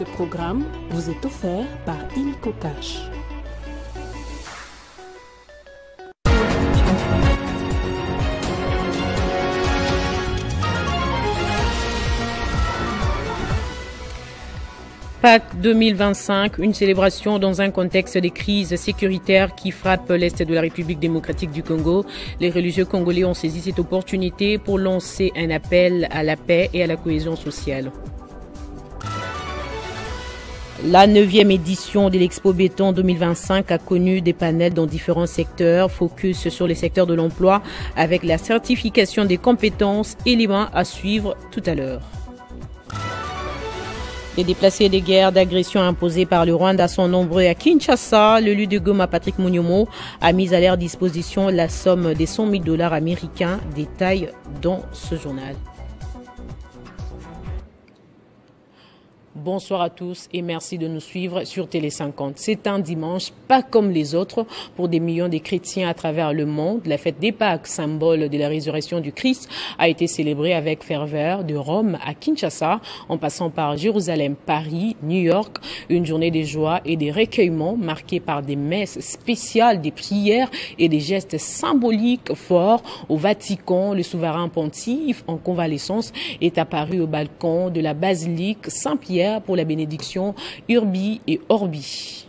Ce programme vous est offert par Illico Cash. Pâques 2025, une célébration dans un contexte de crise sécuritaire qui frappe l'Est de la République démocratique du Congo. Les religieux congolais ont saisi cette opportunité pour lancer un appel à la paix et à la cohésion sociale. La 9e édition de l'Expo Béton 2025 a connu des panels dans différents secteurs, focus sur les secteurs de l'emploi avec la certification des compétences, éléments à suivre tout à l'heure. Les déplacés de guerre d'agression imposés par le Rwanda sont nombreux à Kinshasa. L'élu de Goma, Patrick Munyomo, a mis à leur disposition la somme des 100 000 $ américains. Détail dans ce journal. Bonsoir à tous et merci de nous suivre sur Télé 50. C'est un dimanche pas comme les autres pour des millions de chrétiens à travers le monde. La fête des Pâques, symbole de la résurrection du Christ, a été célébrée avec ferveur de Rome à Kinshasa, en passant par Jérusalem, Paris, New York. Une journée de joie et de recueillement marquée par des messes spéciales, des prières et des gestes symboliques forts. Au Vatican, le souverain pontife en convalescence est apparu au balcon de la basilique Saint-Pierre pour la bénédiction Urbi et Orbi.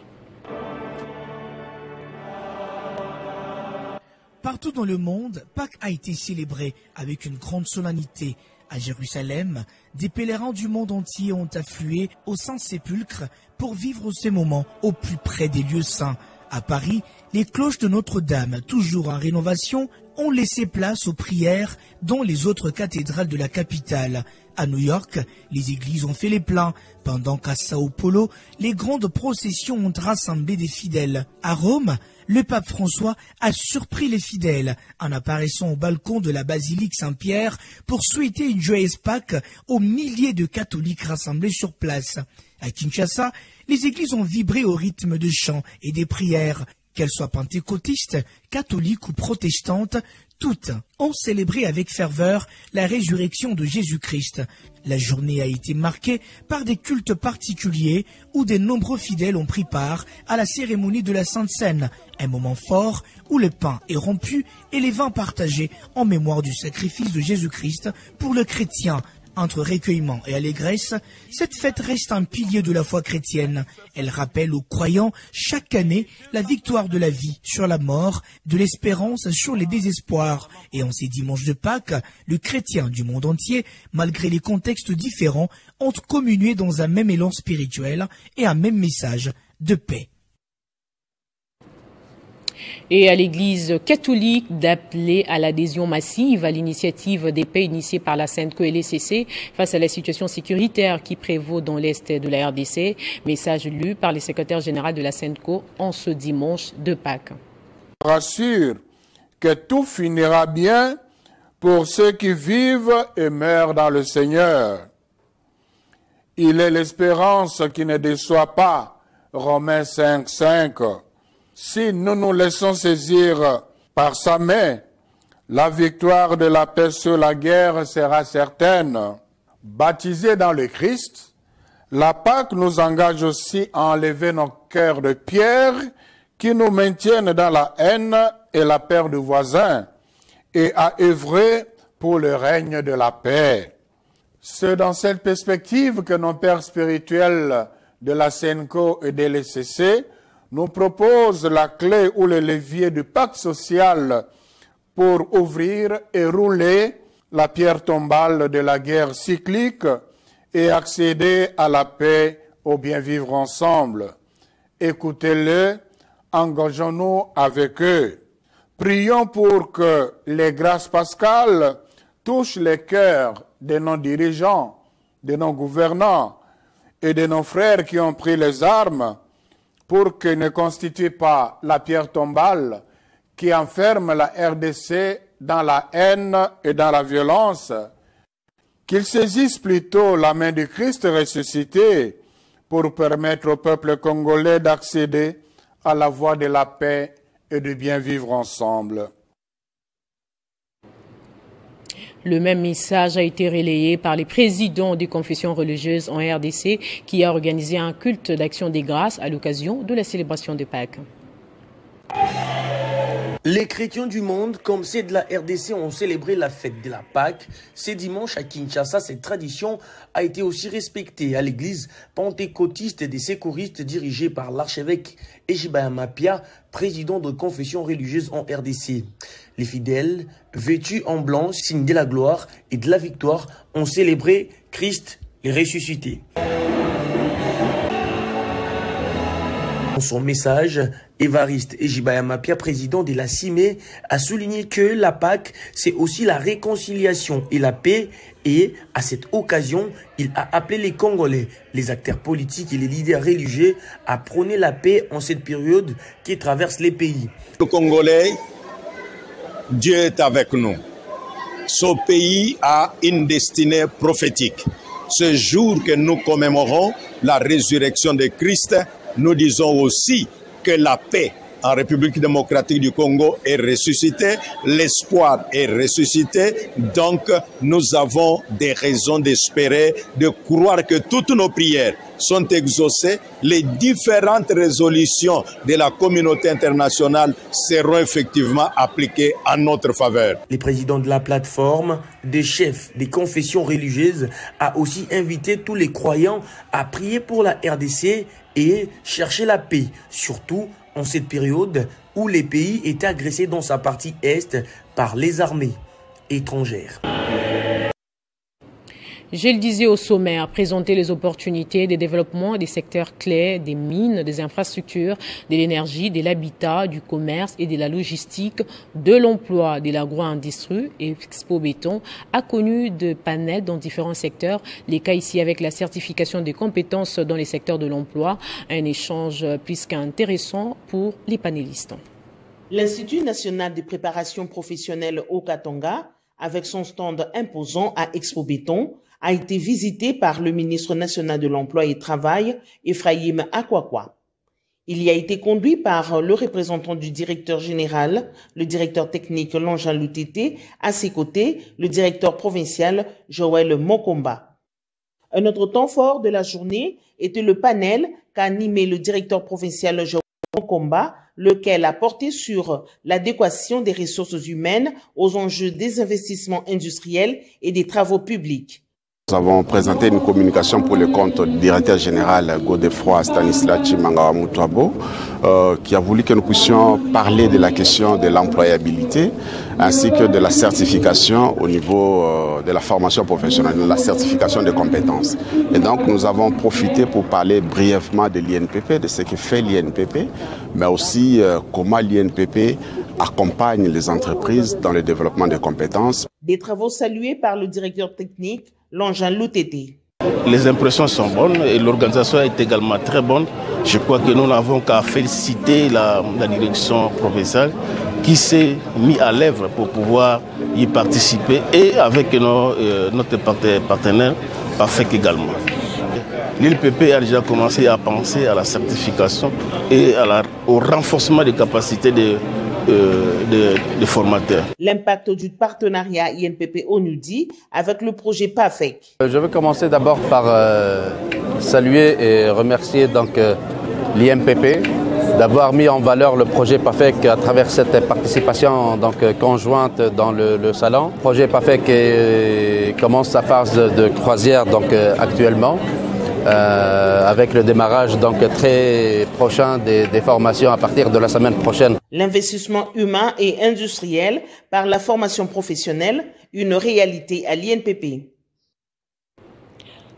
Partout dans le monde, Pâques a été célébré avec une grande solennité. À Jérusalem, des pèlerins du monde entier ont afflué au Saint-Sépulcre pour vivre ces moments au plus près des lieux saints. À Paris, les cloches de Notre-Dame, toujours en rénovation, ont laissé place aux prières dans les autres cathédrales de la capitale. À New York, les églises ont fait les pleins, pendant qu'à Sao Paulo, les grandes processions ont rassemblé des fidèles. À Rome, le pape François a surpris les fidèles en apparaissant au balcon de la basilique Saint-Pierre pour souhaiter une joyeuse Pâques aux milliers de catholiques rassemblés sur place. À Kinshasa, les églises ont vibré au rythme de chants et des prières. Qu'elles soient pentecôtistes, catholiques ou protestantes, toutes ont célébré avec ferveur la résurrection de Jésus-Christ. La journée a été marquée par des cultes particuliers où de nombreux fidèles ont pris part à la cérémonie de la Sainte Seine, un moment fort où le pain est rompu et les vins partagés en mémoire du sacrifice de Jésus-Christ pour le chrétien. Entre recueillement et allégresse, cette fête reste un pilier de la foi chrétienne. Elle rappelle aux croyants chaque année la victoire de la vie sur la mort, de l'espérance sur les désespoirs. Et en ces dimanches de Pâques, les chrétiens du monde entier, malgré les contextes différents, ont communié dans un même élan spirituel et un même message de paix. Et à l'Église catholique d'appeler à l'adhésion massive à l'initiative des paix initiée par la SENCO et l'ECC face à la situation sécuritaire qui prévaut dans l'Est de la RDC. Message lu par le secrétaire général de la SENCO en ce dimanche de Pâques. Rassure que tout finira bien pour ceux qui vivent et meurent dans le Seigneur. Il est l'espérance qui ne déçoit pas. Romains 5:5. Si nous nous laissons saisir par sa main, la victoire de la paix sur la guerre sera certaine. Baptisés dans le Christ, la Pâque nous engage aussi à enlever nos cœurs de pierre qui nous maintiennent dans la haine et la peur du voisin et à œuvrer pour le règne de la paix. C'est dans cette perspective que nos pères spirituels de la SENCO et de l'ECC nous propose la clé ou le levier du pacte social pour ouvrir et rouler la pierre tombale de la guerre cyclique et accéder à la paix, au bien vivre ensemble. Écoutez-le, engageons-nous avec eux. Prions pour que les grâces pascales touchent les cœurs de nos dirigeants, de nos gouvernants et de nos frères qui ont pris les armes pour que ne constitue pas la pierre tombale qui enferme la RDC dans la haine et dans la violence, qu'ils saisissent plutôt la main du Christ ressuscité pour permettre au peuple congolais d'accéder à la voie de la paix et du bien vivre ensemble. Le même message a été relayé par les présidents des confessions religieuses en RDC qui a organisé un culte d'action des grâces à l'occasion de la célébration de Pâques. Les chrétiens du monde, comme ceux de la RDC, ont célébré la fête de la Pâques. Ce dimanche à Kinshasa, cette tradition a été aussi respectée à l'église pentecôtiste des sécouristes dirigée par l'archevêque Ejibaya Mapia, président de confession religieuse en RDC. Les fidèles, vêtus en blanc, signe de la gloire et de la victoire, ont célébré Christ les ressuscité. Dans son message, Évariste Ejibaya Mapia, président de la CIME, a souligné que la Pâque, c'est aussi la réconciliation et la paix. Et à cette occasion, il a appelé les Congolais, les acteurs politiques et les leaders religieux à prôner la paix en cette période qui traverse les pays. Les Congolais, Dieu est avec nous. Ce pays a une destinée prophétique. Ce jour que nous commémorons la résurrection de Christ, nous disons aussi que la paix en République démocratique du Congo est ressuscitée, l'espoir est ressuscité, donc nous avons des raisons d'espérer, de croire que toutes nos prières sont exaucées, les différentes résolutions de la communauté internationale seront effectivement appliquées en notre faveur. Le président de la plateforme des chefs des confessions religieuses a aussi invité tous les croyants à prier pour la RDC et chercher la paix, surtout en cette période où les pays étaient agressés dans sa partie est par les armées étrangères. Je le disais au sommaire, présenter les opportunités des développements des secteurs clés, des mines, des infrastructures, de l'énergie, de l'habitat, du commerce et de la logistique, de l'emploi, de l'agro-industrie et Expo Béton a connu de panels dans différents secteurs. Les cas ici avec la certification des compétences dans les secteurs de l'emploi, un échange plus qu'intéressant pour les panélistes. L'Institut national de préparation professionnelle au Katanga, avec son stand imposant à Expo Béton, a été visité par le ministre national de l'Emploi et Travail, Ephraim Akwakwa. Il y a été conduit par le représentant du directeur général, le directeur technique Lonjan Lutete, à ses côtés, le directeur provincial Joël Mokomba. Un autre temps fort de la journée était le panel qu'a animé le directeur provincial Joël Mokomba, lequel a porté sur l'adéquation des ressources humaines aux enjeux des investissements industriels et des travaux publics. Nous avons présenté une communication pour le compte du directeur général Godefroy Stanislas Chimangawa Mutuabo, qui a voulu que nous puissions parler de la question de l'employabilité ainsi que de la certification au niveau de la formation professionnelle, de la certification des compétences. Et donc nous avons profité pour parler brièvement de l'INPP, de ce que fait l'INPP, mais aussi comment l'INPP accompagne les entreprises dans le développement des compétences. Des travaux salués par le directeur technique Lonjan Lutete. Les impressions sont bonnes et l'organisation est également très bonne. Je crois que nous n'avons qu'à féliciter la direction provinciale qui s'est mise à l'œuvre pour pouvoir y participer et avec notre partenaire PAFEC également. L'INPP a déjà commencé à penser à la certification et au renforcement des capacités des formateurs. L'impact du partenariat INPP-ONUDI avec le projet PAFEC. Je veux commencer d'abord par saluer et remercier l'INPP d'avoir mis en valeur le projet PAFEC à travers cette participation conjointe dans le salon. Le projet PAFEC commence sa phase de croisière actuellement. Avec le démarrage très prochain des formations à partir de la semaine prochaine. L'investissement humain et industriel par la formation professionnelle, une réalité à l'INPP.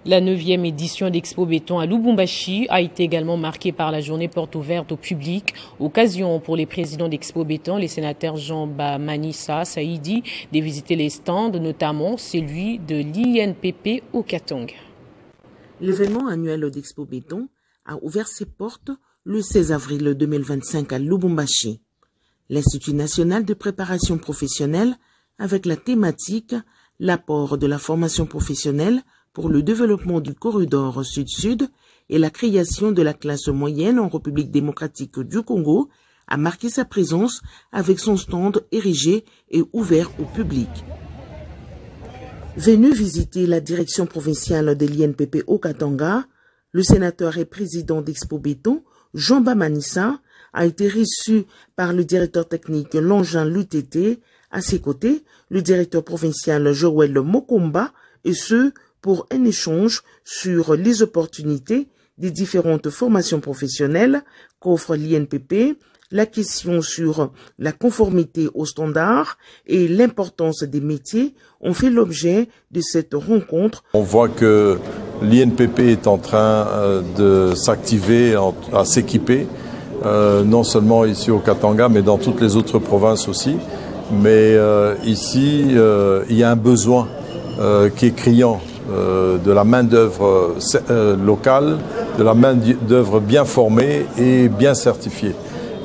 La 9e édition d'Expo Béton à Lubumbashi a été également marquée par la journée porte ouverte au public. Occasion pour les présidents d'Expo Béton, les sénateurs Jean Manissa Saïdi, de visiter les stands, notamment celui de l'INPP au Katanga. L'événement annuel d'Expo Béton a ouvert ses portes le 16 avril 2025 à Lubumbashi. L'Institut national de préparation professionnelle avec la thématique « L'apport de la formation professionnelle pour le développement du corridor Sud-Sud et la création de la classe moyenne en République démocratique du Congo » a marqué sa présence avec son stand érigé et ouvert au public. Venu visiter la direction provinciale de l'INPP au Katanga, le sénateur et président d'Expo Béton, Jean Bamanissa, a été reçu par le directeur technique Longin Lutete. À ses côtés, le directeur provincial Joël Mokomba, et ce, pour un échange sur les opportunités des différentes formations professionnelles qu'offre l'INPP, la question sur la conformité aux standards et l'importance des métiers ont fait l'objet de cette rencontre. On voit que l'INPP est en train de s'activer, à s'équiper, non seulement ici au Katanga, mais dans toutes les autres provinces aussi. Mais ici, il y a un besoin qui est criant de la main-d'œuvre locale, de la main-d'œuvre bien formée et bien certifiée.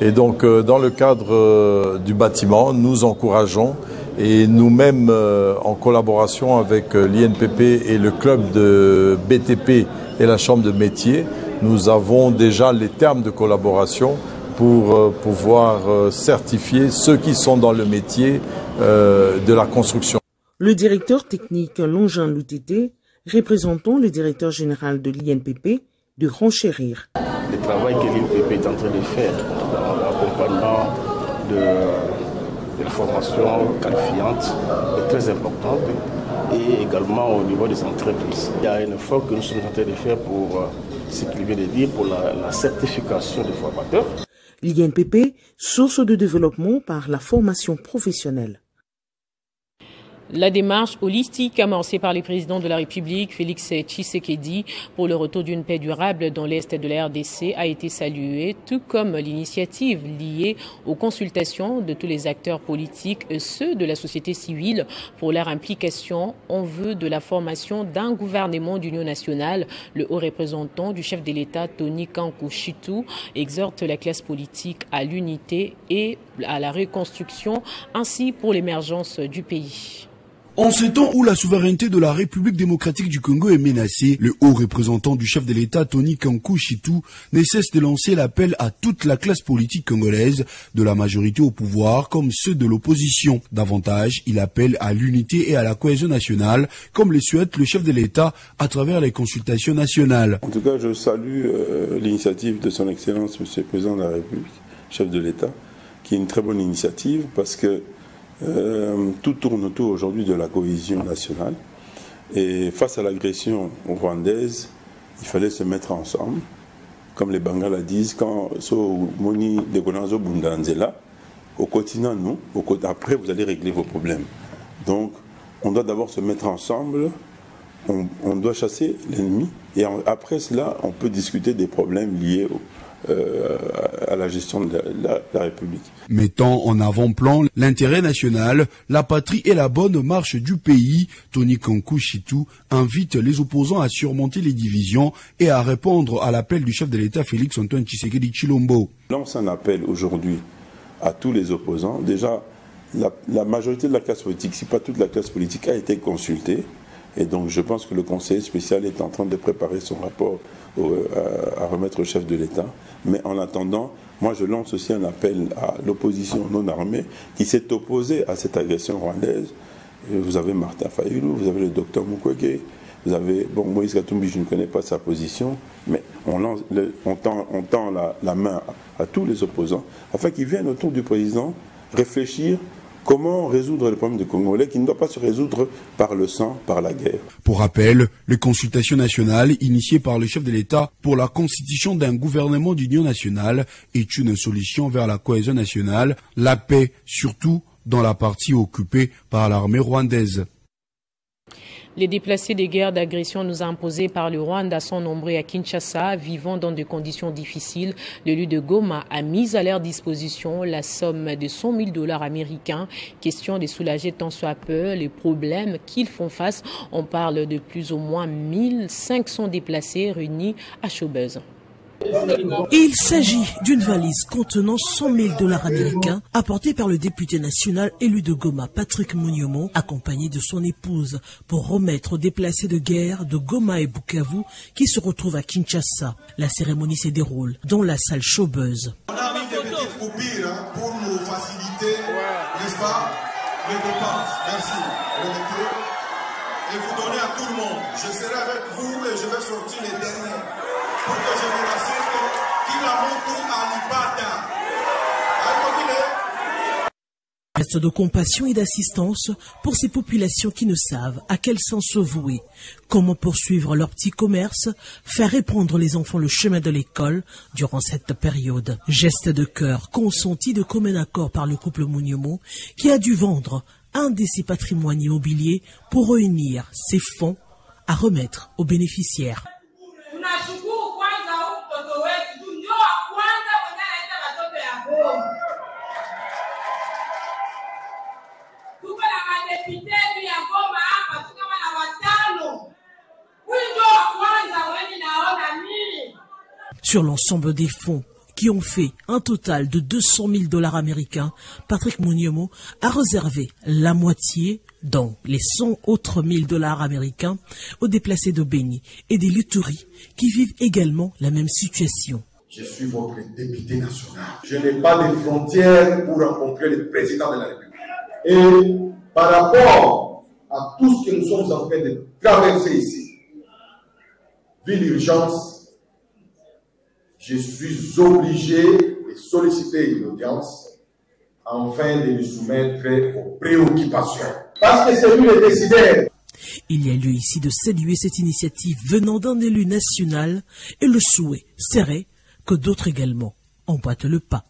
Et donc, dans le cadre du bâtiment, nous encourageons et nous-mêmes, en collaboration avec l'INPP et le club de BTP et la Chambre de métier, nous avons déjà les termes de collaboration pour pouvoir certifier ceux qui sont dans le métier de la construction. Le directeur technique Longin Lutete, représentant le directeur général de l'INPP, de renchérir. Le travail que l'INPP est en train de faire dans l'accompagnement de la formation qualifiante est très importante et également au niveau des entreprises. Il y a un effort que nous sommes en train de faire pour ce qu'il vient de dire, pour la certification des formateurs. L'INPP, source de développement par la formation professionnelle. La démarche holistique amorcée par le président de la République, Félix Tshisekedi, pour le retour d'une paix durable dans l'Est de la RDC a été saluée, tout comme l'initiative liée aux consultations de tous les acteurs politiques et ceux de la société civile pour leur implication en vue de la formation d'un gouvernement d'union nationale. Le haut représentant du chef de l'État, Tony Kankou-Chitou, exhorte la classe politique à l'unité et à la reconstruction, ainsi pour l'émergence du pays. En ce temps où la souveraineté de la République démocratique du Congo est menacée, le haut représentant du chef de l'État, Tony Kankou-Chitou, ne cesse de lancer l'appel à toute la classe politique congolaise, de la majorité au pouvoir comme ceux de l'opposition. Davantage, il appelle à l'unité et à la cohésion nationale, comme le souhaite le chef de l'État à travers les consultations nationales. En tout cas, je salue l'initiative de son Excellence, M. le Président de la République, chef de l'État, qui est une très bonne initiative parce que tout tourne autour aujourd'hui de la cohésion nationale. Et face à l'agression rwandaise, il fallait se mettre ensemble. Comme les Bangala disent, quand Moni de Gonazo Bundanzela, au continent, nous, après vous allez régler vos problèmes. Donc, on doit d'abord se mettre ensemble, on doit chasser l'ennemi, et après cela, on peut discuter des problèmes liés à la gestion de la République. Mettant en avant-plan l'intérêt national, la patrie et la bonne marche du pays, Tony Kankou-Chitou invite les opposants à surmonter les divisions et à répondre à l'appel du chef de l'État Félix Antoine Tshisekedi Tshilombo. Lance un appel aujourd'hui à tous les opposants. Déjà, la majorité de la classe politique, si pas toute la classe politique, a été consultée. Et donc je pense que le conseiller spécial est en train de préparer son rapport à remettre au chef de l'État. Mais en attendant, moi je lance aussi un appel à l'opposition non armée qui s'est opposée à cette agression rwandaise. Vous avez Martin Fayulu, vous avez le docteur Mukwege, vous avez Moïse Katumbi, je ne connais pas sa position, mais on tend la main à tous les opposants afin qu'ils viennent autour du président réfléchir comment résoudre le problème des Congolais qui ne doit pas se résoudre par le sang, par la guerre. Pour rappel, les consultations nationales initiées par le chef de l'État pour la constitution d'un gouvernement d'union nationale est une solution vers la cohésion nationale, la paix, surtout dans la partie occupée par l'armée rwandaise. Les déplacés des guerres d'agression nous imposées par le Rwanda sont nombreux à Kinshasa, vivant dans des conditions difficiles. L'élu de Goma a mis à leur disposition la somme de 100 000 $ américains. Question de soulager tant soit peu les problèmes qu'ils font face. On parle de plus ou moins 1500 déplacés réunis à Chaubeuse. Il s'agit d'une valise contenant 100 000 $ américains apportée par le député national élu de Goma, Patrick Monyomo, accompagné de son épouse, pour remettre aux déplacés de guerre de Goma et Bukavu qui se retrouvent à Kinshasa. La cérémonie se déroule dans la salle Chaubeuse. On a mis des petites coupures pour nous faciliter, n'est-ce pas, les dépenses. Merci. et vous donner à tout le monde. Je serai avec vous et je vais sortir les derniers pour que je me rassure qu'il a montré à l'Ibada. Geste de compassion et d'assistance pour ces populations qui ne savent à quel sens se vouer, comment poursuivre leur petit commerce, faire répondre les enfants le chemin de l'école durant cette période. Geste de cœur consenti de commun accord par le couple Munyomo qui a dû vendre un de ses patrimoines immobiliers pour réunir ses fonds à remettre aux bénéficiaires. Sur l'ensemble des fonds qui ont fait un total de 200 000 $ américains, Patrick Munyomo a réservé la moitié, dont les 100 autres $1000 américains, aux déplacés de Béni et des Luturi qui vivent également la même situation. Je suis votre député national. Je n'ai pas de frontières pour rencontrer le président de la République. Et par rapport à tout ce que nous sommes en train de traverser ici, vu l'urgence, je suis obligé de solliciter une audience afin de lui soumettre aux préoccupations. Parce que c'est lui le décideur. Il y a lieu ici de saluer cette initiative venant d'un élu national et le souhait serait que d'autres également emboîtent le pas.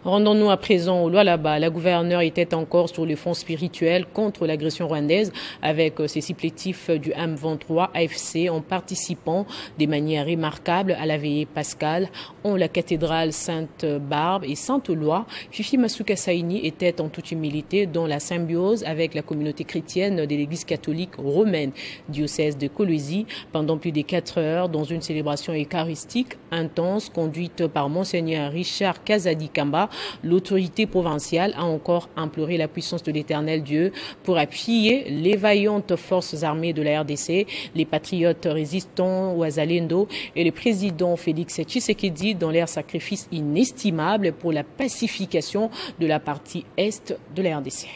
Rendons-nous à présent au Lualaba. La gouverneure était encore sur le front spirituel contre l'agression rwandaise avec ses supplétifs du M23 AFC en participant de manière remarquable à la veillée pascale en la cathédrale Sainte-Barbe et Sainte-Éloi. Fifi Masuka Saini était en toute humilité dans la symbiose avec la communauté chrétienne de l'église catholique romaine diocèse de Kolwezi pendant plus de 4 heures dans une célébration eucharistique intense conduite par Monseigneur Richard Kazadi Kamba. L'autorité provinciale a encore imploré la puissance de l'Éternel Dieu pour appuyer les vaillantes forces armées de la RDC, les patriotes résistants Ouazalendo et le président Félix Tshisekedi dans leur sacrifice inestimable pour la pacification de la partie est de la RDC.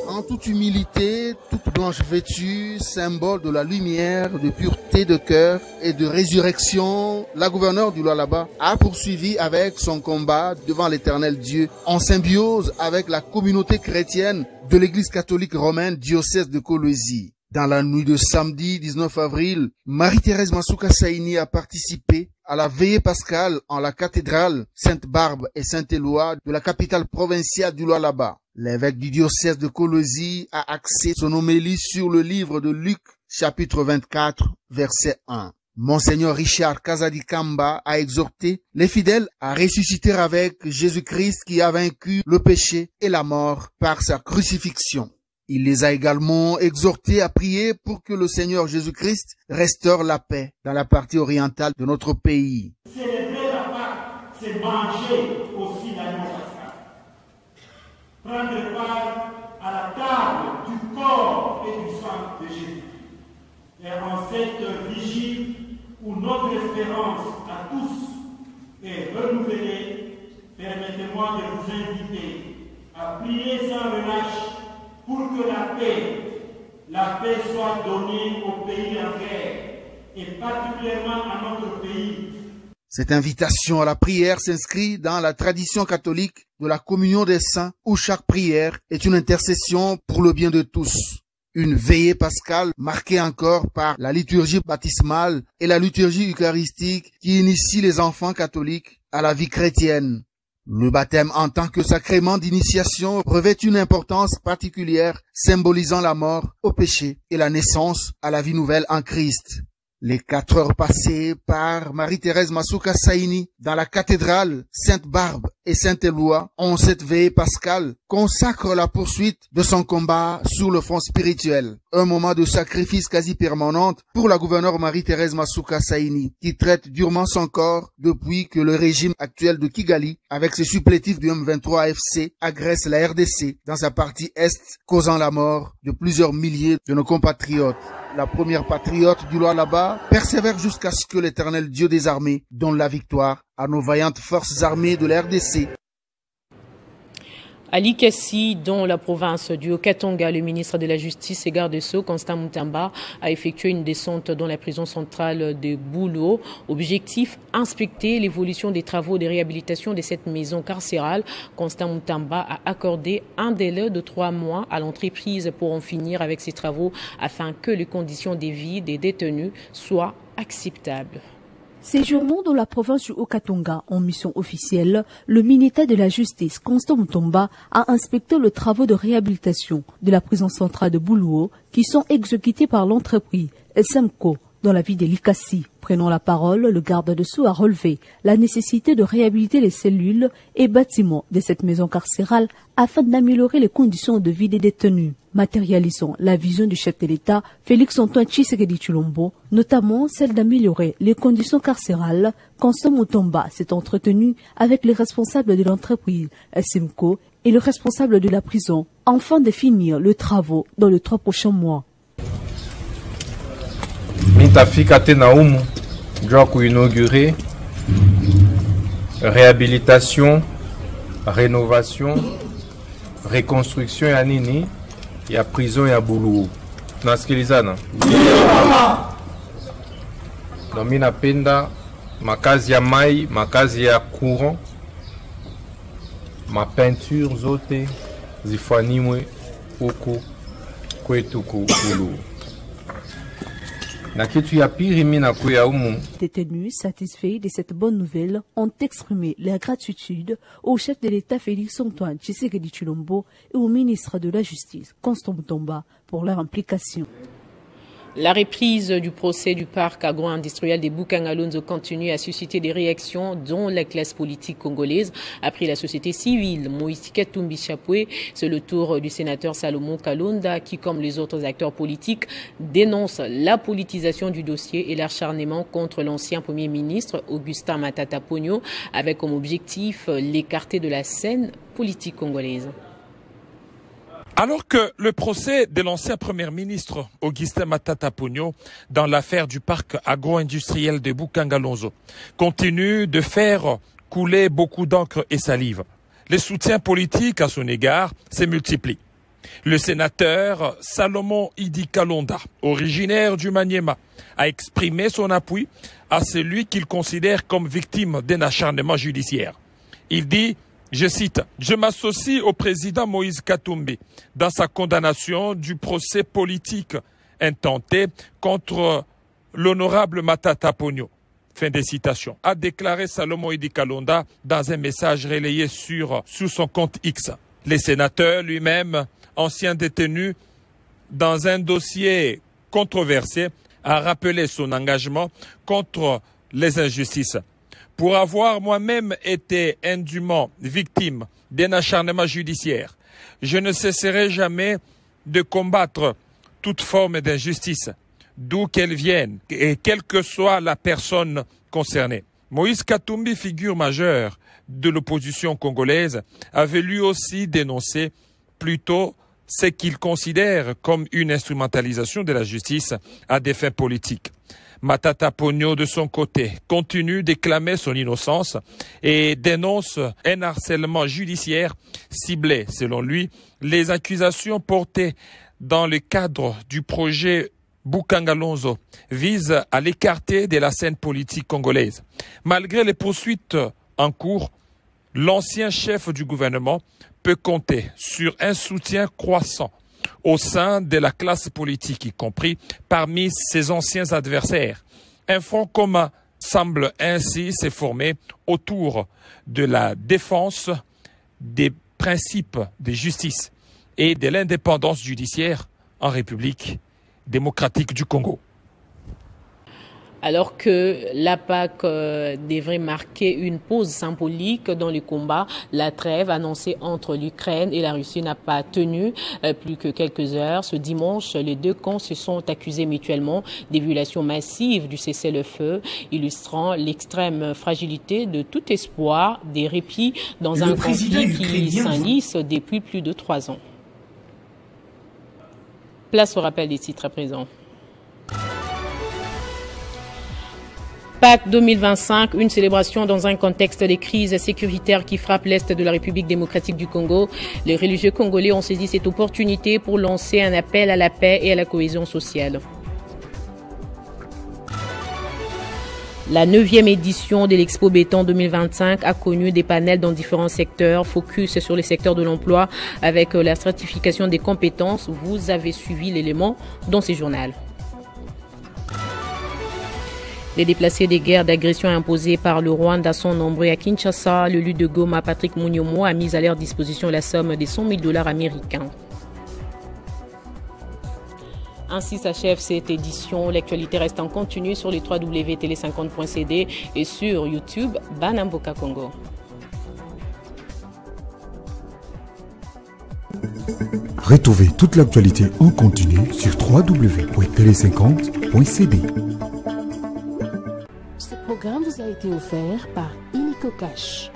En toute humilité, toute blanche vêtue, symbole de la lumière, de pureté de cœur et de résurrection, la gouverneure du Lualaba a poursuivi avec son combat devant l'Éternel Dieu, en symbiose avec la communauté chrétienne de l'Église catholique romaine diocèse de Kolwezi. Dans la nuit de samedi 19 avril, Marie-Thérèse Masuka Saini a participé à la veillée pascale en la cathédrale Sainte-Barbe et Sainte-Éloi de la capitale provinciale du Lualaba. L'évêque du diocèse de Kolwezi a axé son homélie sur le livre de Luc, chapitre 24, verset 1. Monseigneur Richard Kazadi Kamba a exhorté les fidèles à ressusciter avec Jésus-Christ qui a vaincu le péché et la mort par sa crucifixion. Il les a également exhortés à prier pour que le Seigneur Jésus-Christ restaure la paix dans la partie orientale de notre pays. Célébrer la Pâque, c'est manger aussi l'agneau pascal. Prendre part à la table du corps et du sang de Jésus. Et en cette vigile où notre espérance à tous est renouvelée, permettez-moi de vous inviter à prier sans relâche pour que la paix soit donnée au pays en guerre et particulièrement à notre pays. Cette invitation à la prière s'inscrit dans la tradition catholique de la communion des saints où chaque prière est une intercession pour le bien de tous. Une veillée pascale marquée encore par la liturgie baptismale et la liturgie eucharistique qui initie les enfants catholiques à la vie chrétienne. Le baptême en tant que sacrement d'initiation revêt une importance particulière, symbolisant la mort au péché et la naissance à la vie nouvelle en Christ. Les 4 heures passées par Marie-Thérèse Masuka Saini dans la cathédrale Sainte-Barbe et Sainte-Éloi en cette veillée pascale consacrent la poursuite de son combat sur le front spirituel. Un moment de sacrifice quasi permanente pour la gouverneure Marie-Thérèse Masuka Saini qui traite durement son corps depuis que le régime actuel de Kigali avec ses supplétifs du M23 AFC agresse la RDC dans sa partie est causant la mort de plusieurs milliers de nos compatriotes. La première patriote du Lualaba persévère jusqu'à ce que l'Éternel Dieu des armées donne la victoire à nos vaillantes forces armées de la RDC. À Likasi, dans la province du Haut-Katanga, le ministre de la Justice et garde-sceaux, Constant Mutamba, a effectué une descente dans la prison centrale de Boulo. Objectif, inspecter l'évolution des travaux de réhabilitation de cette maison carcérale. Constant Mutamba a accordé un délai de 3 mois à l'entreprise pour en finir avec ces travaux afin que les conditions de vie des détenus soient acceptables. Séjournant dans la province du Haut-Katanga en mission officielle, le ministère de la Justice, Constant Mutamba, a inspecté les travaux de réhabilitation de la prison centrale de Boulouo qui sont exécutés par l'entreprise SMCO dans la ville de Likasi. Prenant la parole, le garde-dessous a relevé la nécessité de réhabiliter les cellules et bâtiments de cette maison carcérale afin d'améliorer les conditions de vie des détenus. Matérialisant la vision du chef de l'État, Félix-Antoine Tshisekedi Tshilombo, notamment celle d'améliorer les conditions carcérales, Constant Mutamba s'est entretenu avec les responsables de l'entreprise SMCO et le responsable de la prison, afin de finir le travaux dans les 3 prochains mois. Mitafika tena umu jua kuinaugurer réhabilitation, rénovation, reconstruction ya nini ya prison ya Boulouo. Nasikilizana? Na mimi napenda makazi ya mai, makazi ya courant, ma peinture zote zifanywe huku kwetu Boulouo. Les détenus satisfaits de cette bonne nouvelle ont exprimé leur gratitude au chef de l'État Félix-Antoine Tshisekedi Tshilombo et au ministre de la Justice Constant Mutamba pour leur implication. La reprise du procès du parc agro-industriel des Bukangalonzo continue à susciter des réactions dans la classe politique congolaise. Après la société civile, Moïse Katumbi Chapwe, c'est le tour du sénateur Salomon Kalonda qui, comme les autres acteurs politiques, dénonce la politisation du dossier et l'acharnement contre l'ancien Premier ministre Augustin Matata Ponyo, avec comme objectif l'écarter de la scène politique congolaise. Alors que le procès de l'ancien Premier ministre Augustin Matata Ponyo dans l'affaire du parc agro-industriel de Bukangalonzo continue de faire couler beaucoup d'encre et salive, les soutiens politiques à son égard se multiplient. Le sénateur Salomon Idi Kalonda, originaire du Maniema, a exprimé son appui à celui qu'il considère comme victime d'un acharnement judiciaire. Il dit: je cite, « Je m'associe au président Moïse Katumbi dans sa condamnation du procès politique intenté contre l'honorable Matata Ponyo. » Fin des citations. A déclaré Salomon Idi Kalonda dans un message relayé sur son compte X. Le sénateur lui-même, ancien détenu dans un dossier controversé, a rappelé son engagement contre les injustices. Pour avoir moi-même été indûment victime d'un acharnement judiciaire, je ne cesserai jamais de combattre toute forme d'injustice, d'où qu'elle vienne et quelle que soit la personne concernée. Moïse Katumbi, figure majeure de l'opposition congolaise, avait lui aussi dénoncé plutôt ce qu'il considère comme une instrumentalisation de la justice à des fins politiques. Matata Ponyo, de son côté, continue d'éclamer son innocence et dénonce un harcèlement judiciaire ciblé, selon lui, les accusations portées dans le cadre du projet Bukangalonzo visent à l'écarter de la scène politique congolaise. Malgré les poursuites en cours, l'ancien chef du gouvernement peut compter sur un soutien croissant au sein de la classe politique, y compris parmi ses anciens adversaires. Un front commun semble ainsi se former autour de la défense des principes de justice et de l'indépendance judiciaire en République démocratique du Congo. Alors que la PAC devrait marquer une pause symbolique dans les combats, la trêve annoncée entre l'Ukraine et la Russie n'a pas tenu plus que quelques heures. Ce dimanche, les deux camps se sont accusés mutuellement des violations massives du cessez-le-feu, illustrant l'extrême fragilité de tout espoir des répits dans un conflit qui s'enlise depuis plus de 3 ans. Place au rappel des titres à présent. Pâques 2025, une célébration dans un contexte des crises sécuritaires qui frappent l'Est de la République démocratique du Congo. Les religieux congolais ont saisi cette opportunité pour lancer un appel à la paix et à la cohésion sociale. La 9e édition de l'Expo Béton 2025 a connu des panels dans différents secteurs, focus sur les secteurs de l'emploi avec la stratification des compétences. Vous avez suivi l'élément dans ce journal. Les déplacés des guerres d'agression imposées par le Rwanda sont nombreux à Kinshasa. Le lieu de Goma, Patrick Mouniomo, a mis à leur disposition la somme de 100 000 $ américains. Ainsi s'achève cette édition. L'actualité reste en continu sur les www.tele50.cd et sur YouTube, Banamboka Congo. Retrouvez toute l'actualité en continu sur www.tele50.cd. Ce programme vous a été offert par Illico Cash.